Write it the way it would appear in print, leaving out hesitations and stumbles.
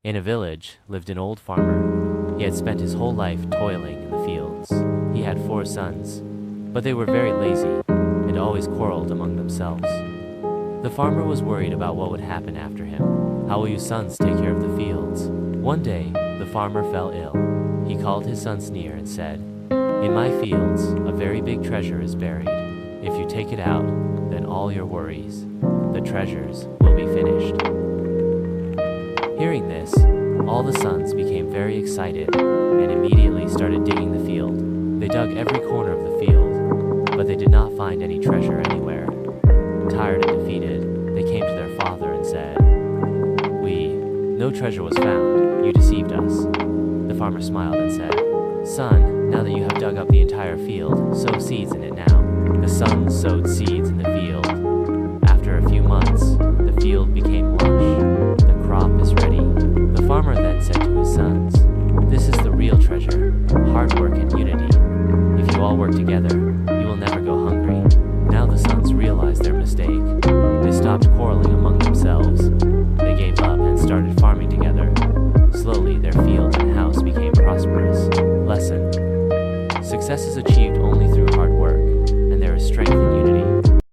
In a village lived an old farmer. He had spent his whole life toiling in the fields. He had 4 sons, but they were very lazy and always quarreled among themselves. The farmer was worried about what would happen after him. How will you sons take care of the fields? One day, the farmer fell ill. He called his sons near and said, "In my fields, a very big treasure is buried. If you take it out, then all your worries, the treasures, will be finished." Hearing this, all the sons became very excited and immediately started digging the field. They dug every corner of the field, but they did not find any treasure anywhere. Tired and defeated, they came to their father and said, "No treasure was found. You deceived us." The farmer smiled and said, "Son, now that you have dug up the entire field, sow seeds in it now." The sons sowed seeds in the field. After a few months, the field became lush. The crop is ready. The farmer then said to his sons, "This is the real treasure, hard work and unity. If you all work together, you will never go hungry." Now the sons realized their mistake. They stopped quarreling among themselves. They gave up and started farming together. Slowly, their field and house became prosperous. Lesson: success is achieved only